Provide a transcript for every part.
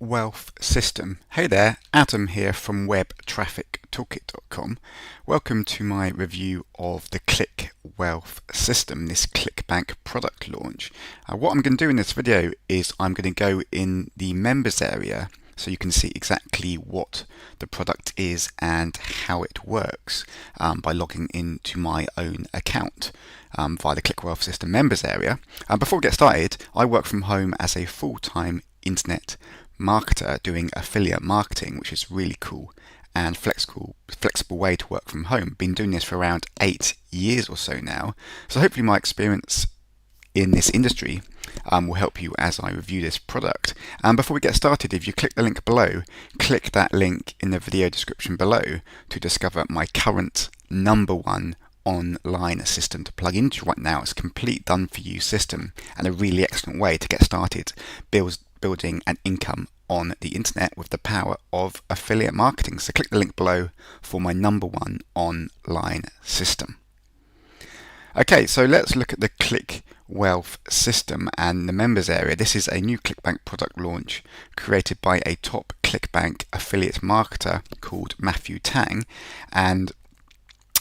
Wealth System. Hey there, Adam here from webtraffictoolkit.com. Welcome to my review of the Click Wealth System, this ClickBank product launch. What I'm going to do in this video is I'm going to go in the members area so you can see exactly what the product is and how it works by logging into my own account via the Click Wealth System members area. Before we get started, I work from home as a full-time internet marketer doing affiliate marketing, which is really cool and flexible way to work from home. Been doing this for around 8 years or so now, so hopefully my experience in this industry will help you as I review this product. And before we get started, if you click the link below, click that link in the video description below to discover my current #1 online system to plug into right now. It's a complete done for you system and a really excellent way to get started building an income on the internet with the power of affiliate marketing. So click the link below for my #1 online system. Okay, so let's look at the Click Wealth System and the members area. This is a new ClickBank product launch created by a top ClickBank affiliate marketer called Matthew Tang, and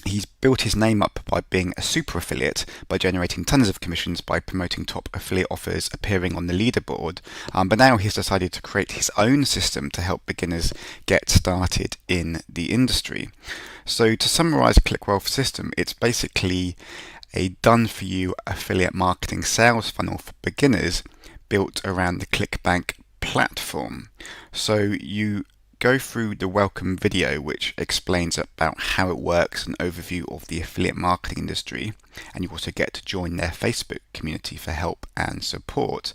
he's built his name up by being a super affiliate, by generating tons of commissions by promoting top affiliate offers, appearing on the leaderboard. But now he's decided to create his own system to help beginners get started in the industry. So to summarize Click Wealth System, it's basically a done-for-you affiliate marketing sales funnel for beginners built around the ClickBank platform. So you go through the welcome video, which explains about how it works, an overview of the affiliate marketing industry, and you also get to join their Facebook community for help and support.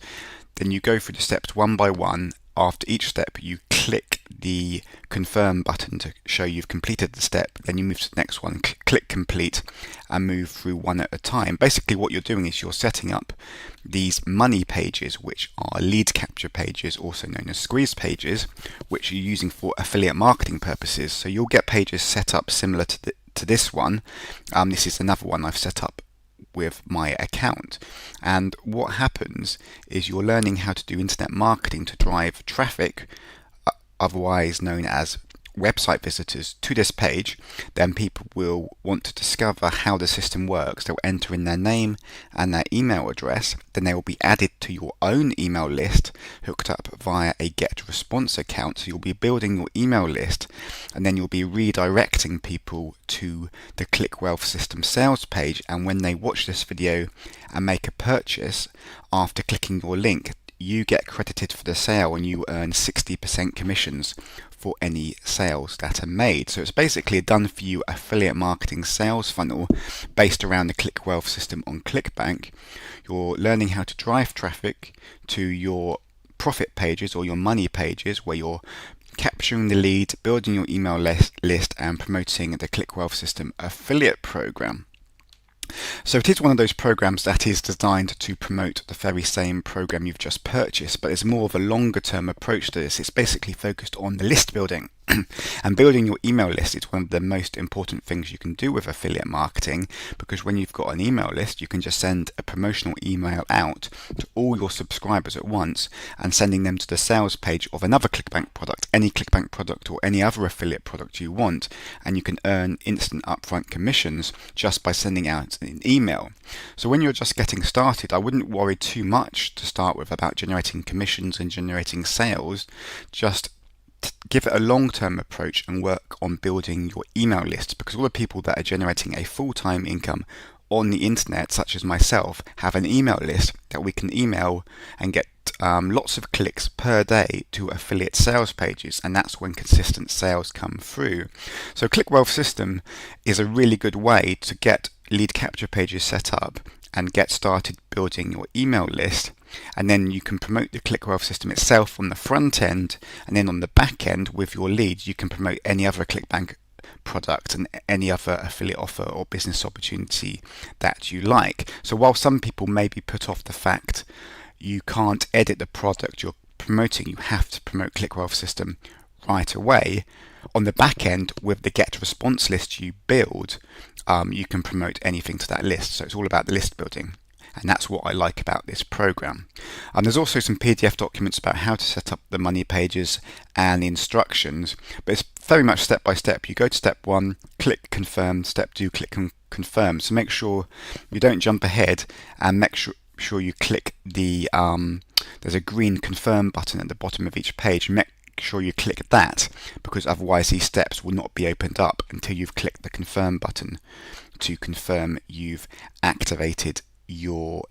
Then you go through the steps one by one. After each step, you click the confirm button to show you've completed the step. Then you move to the next one, click complete, and move through one at a time. Basically what you're doing is you're setting up these money pages, which are lead capture pages, also known as squeeze pages, which you're using for affiliate marketing purposes. So you'll get pages set up similar to this one. This is another one I've set up with my account, and what happens is you're learning how to do internet marketing to drive traffic, otherwise known as website visitors, to this page. Then people will want to discover how the system works. They'll enter in their name and their email address. Then they will be added to your own email list hooked up via a get response account. So you'll be building your email list, and then you'll be redirecting people to the Click Wealth System sales page. And when they watch this video and make a purchase after clicking your link, you get credited for the sale and you earn 60% commissions for any sales that are made. So it's basically a done for you affiliate marketing sales funnel based around the Click Wealth System on ClickBank. You're learning how to drive traffic to your profit pages or your money pages, where you're capturing the lead, building your email list and promoting the Click Wealth System affiliate program. So it is one of those programs that is designed to promote the very same program you've just purchased, but it's more of a longer term approach to this. It's basically focused on the list building. And building your email list is one of the most important things you can do with affiliate marketing, because when you've got an email list, you can just send a promotional email out to all your subscribers at once and sending them to the sales page of another ClickBank product, any ClickBank product or any other affiliate product you want, and you can earn instant upfront commissions just by sending out an email. So when you're just getting started, I wouldn't worry too much to start with about generating commissions and generating sales. Just give it a long-term approach and work on building your email list, because all the people that are generating a full-time income on the internet, such as myself, have an email list that we can email and get lots of clicks per day to affiliate sales pages, and that's when consistent sales come through. So Click Wealth System is a really good way to get lead capture pages set up and get started building your email list. And then you can promote the Click Wealth System itself on the front end, and then on the back end with your leads you can promote any other ClickBank product and any other affiliate offer or business opportunity that you like. So while some people may be put off the fact you can't edit the product you're promoting, you have to promote Click Wealth System right away. On the back end, with the get response list you build, you can promote anything to that list. So it's all about the list building. And that's what I like about this program. There's also some PDF documents about how to set up the money pages and the instructions, but it's very much step by step. You go to step 1, click confirm, step 2, click confirm. So make sure you don't jump ahead, and make sure you click the there's a green confirm button at the bottom of each page. Make sure you click that, because otherwise these steps will not be opened up until you've clicked the confirm button to confirm you've activated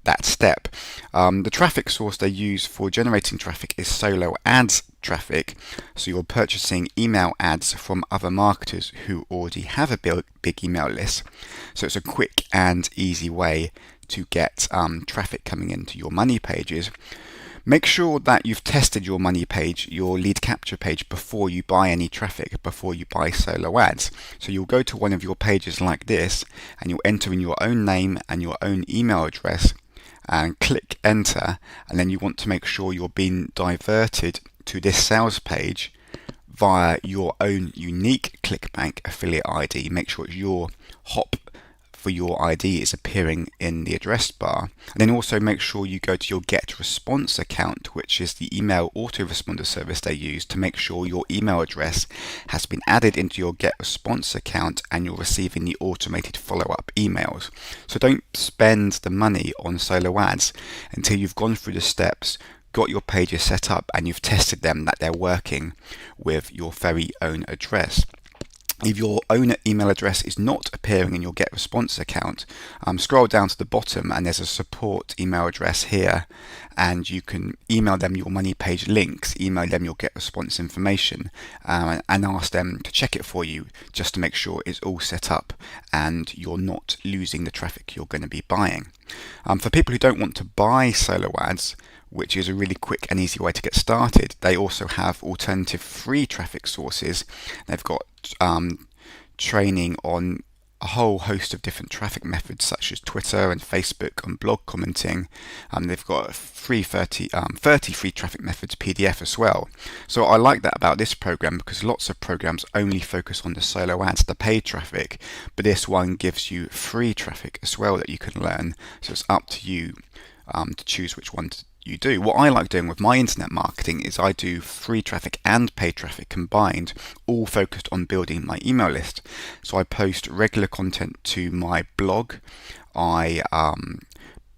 that step. The traffic source they use for generating traffic is solo ads traffic, so you're purchasing email ads from other marketers who already have a big email list. So it's a quick and easy way to get traffic coming into your money pages. Make sure that you've tested your money page, your lead capture page, before you buy any traffic, before you buy solo ads. So you'll go to one of your pages like this, and you'll enter in your own name and your own email address and click enter, and then you want to make sure you're being diverted to this sales page via your own unique ClickBank affiliate ID. Make sure it's your hop for your ID is appearing in the address bar. And then also make sure you go to your get response account, which is the email autoresponder service they use to make sure your email address has been added into your get response account and you're receiving the automated follow-up emails. So don't spend the money on solo ads until you've gone through the steps, got your pages set up, and you've tested them that they're working with your very own address. If your own email address is not appearing in your get response account, scroll down to the bottom and there's a support email address here, and you can email them your money page links, email them your get response information, and ask them to check it for you just to make sure it's all set up and you're not losing the traffic you're going to be buying. For people who don't want to buy solo ads, which is a really quick and easy way to get started, they also have alternative free traffic sources. They've got training on a whole host of different traffic methods such as Twitter and Facebook and blog commenting. They've got 30 free traffic methods PDF as well. So I like that about this program, because lots of programs only focus on the solo ads, the paid traffic, but this one gives you free traffic as well that you can learn. So it's up to you to choose which one you do. What I like doing with my internet marketing is I do free traffic and paid traffic combined, all focused on building my email list. So I post regular content to my blog, I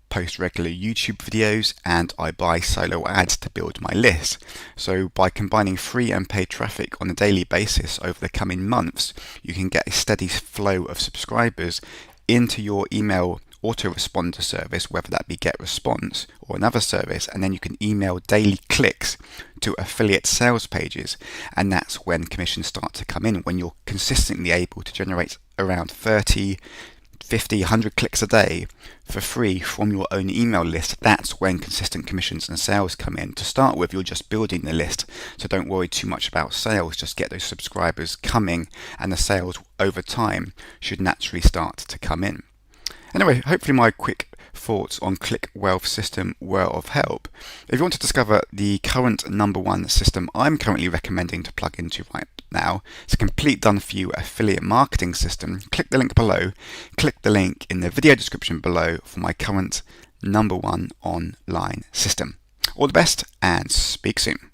post regular YouTube videos, and I buy solo ads to build my list. So by combining free and paid traffic on a daily basis over the coming months, you can get a steady flow of subscribers into your email autoresponder service, whether that be GetResponse or another service, and then you can email daily clicks to affiliate sales pages, and that's when commissions start to come in. When you're consistently able to generate around 30, 50, 100 clicks a day for free from your own email list, that's when consistent commissions and sales come in. To start with, you're just building the list, so don't worry too much about sales, just get those subscribers coming, and the sales over time should naturally start to come in. Anyway, hopefully my quick thoughts on Click Wealth system were of help. If you want to discover the current #1 system I'm currently recommending to plug into right now, it's a complete done for you affiliate marketing system. Click the link below, click the link in the video description below for my current #1 online system. All the best and speak soon.